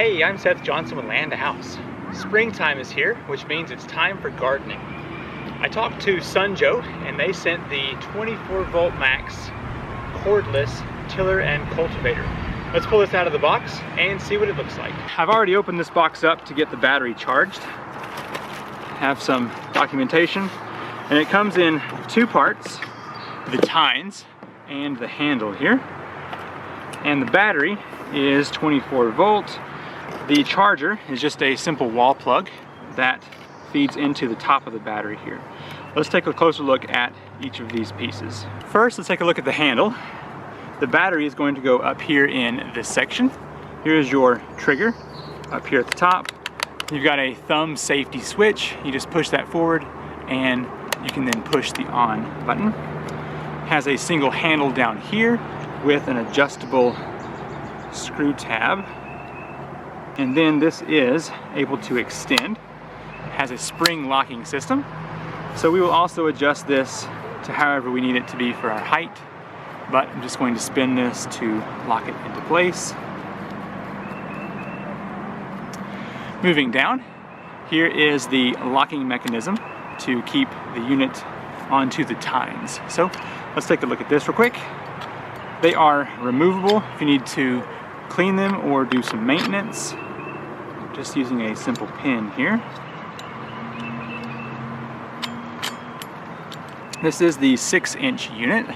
Hey, I'm Seth Johnson with Land to House. Springtime is here, which means it's time for gardening. I talked to SunJoe and they sent the 24 volt max cordless tiller and cultivator. Let's pull this out of the box and see what it looks like. I've already opened this box up to get the battery charged. Have some documentation, and it comes in two parts, the tines and the handle here. And the battery is 24 volt. The charger is just a simple wall plug that feeds into the top of the battery here. Let's take a closer look at each of these pieces. First, let's take a look at the handle. The battery is going to go up here in this section. Here's your trigger up here at the top. You've got a thumb safety switch. You just push that forward and you can then push the on button. It has a single handle down here with an adjustable screw tab. And then this is able to extend. It has a spring locking system. So we will also adjust this to however we need it to be for our height. But I'm just going to spin this to lock it into place. Moving down, here is the locking mechanism to keep the unit onto the tines. So let's take a look at this real quick. They are removable if you need to clean them or do some maintenance. Just using a simple pin here. This is the 6-inch unit.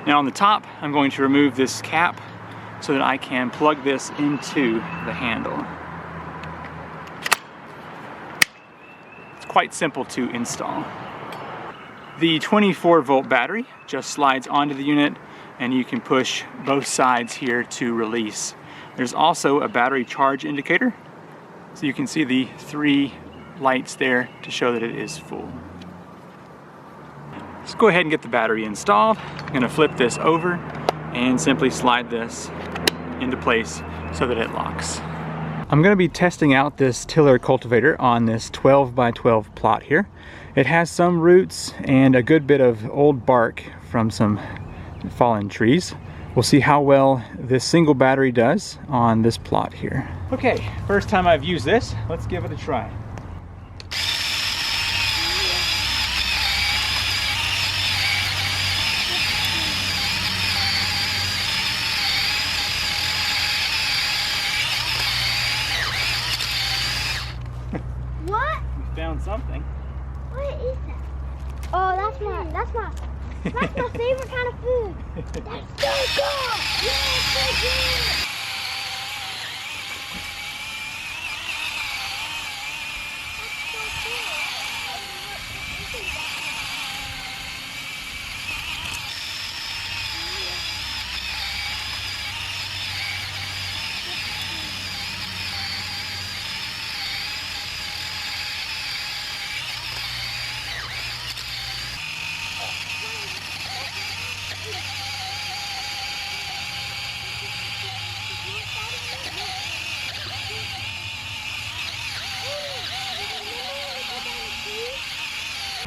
Now on the top, I'm going to remove this cap so that I can plug this into the handle. It's quite simple to install. The 24 volt battery just slides onto the unit and you can push both sides here to release. There's also a battery charge indicator, so you can see the 3 lights there to show that it is full. Let's go ahead and get the battery installed. I'm going to flip this over and simply slide this into place so that it locks. I'm going to be testing out this tiller cultivator on this 12 by 12 plot here. It has some roots and a good bit of old bark from some fallen trees. We'll see how well this single battery does on this plot here. Okay, first time I've used this, let's give it a try. What? We found something. What is that? Oh, that's my favorite kind of food. That's so good. Yeah, it's so good.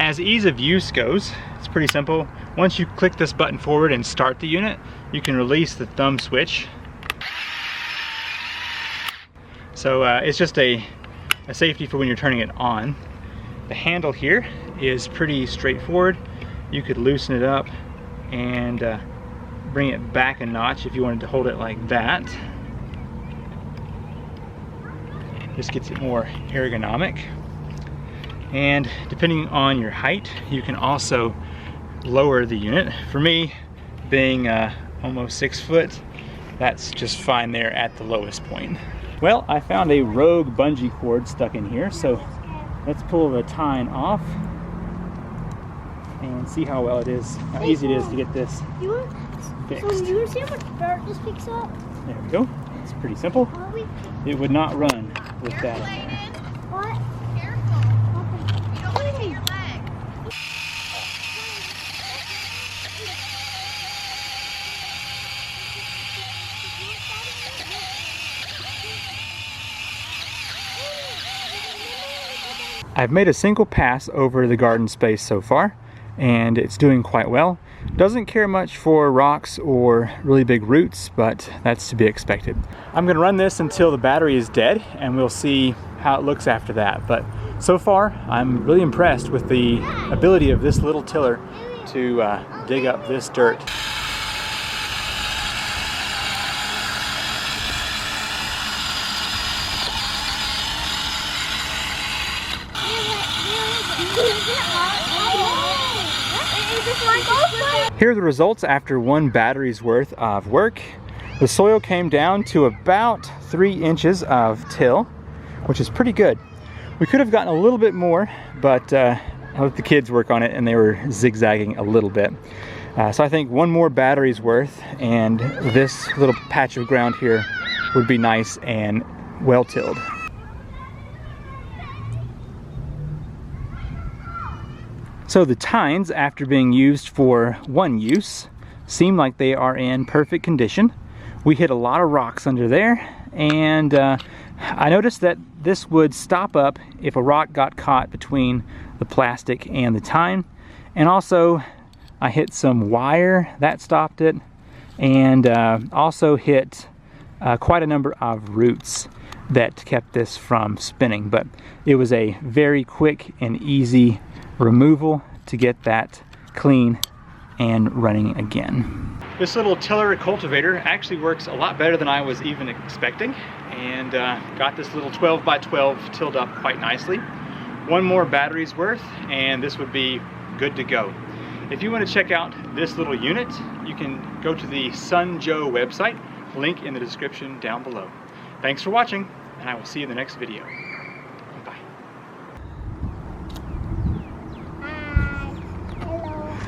As ease of use goes, it's pretty simple. Once you click this button forward and start the unit, you can release the thumb switch. So it's just a safety for when you're turning it on. The handle here is pretty straightforward. You could loosen it up and bring it back a notch if you wanted to hold it like that. This gets it more ergonomic. And depending on your height, you can also lower the unit. For me, being almost 6 foot, that's just fine there at the lowest point. Well, I found a rogue bungee cord stuck in here, so let's pull the tine off and see how well it is, how easy it is to get this fixed. So you want to see how much dirt this picks up? There we go. It's pretty simple. It would not run with that in there. What? I've made a single pass over the garden space so far, and it's doing quite well. Doesn't care much for rocks or really big roots, but that's to be expected. I'm gonna run this until the battery is dead and we'll see how it looks after that. But so far, I'm really impressed with the ability of this little tiller to dig up this dirt. Here are the results after one battery's worth of work. The soil came down to about 3 inches of till, which is pretty good. We could have gotten a little bit more, but I let the kids work on it and they were zigzagging a little bit. So I think one more battery's worth and this little patch of ground here would be nice and well tilled. So the tines, after being used for one use, seem like they are in perfect condition. We hit a lot of rocks under there, and I noticed that this would stop up if a rock got caught between the plastic and the tine. And also, I hit some wire, that stopped it, and also hit quite a number of roots that kept this from spinning. But it was a very quick and easy removal to get that clean and running again. This little tiller cultivator actually works a lot better than I was even expecting, and got this little 12 by 12 tilled up quite nicely. One more battery's worth and this would be good to go. If you want to check out this little unit, you can go to the SunJoe website, link in the description down below. Thanks for watching, and I will see you in the next video.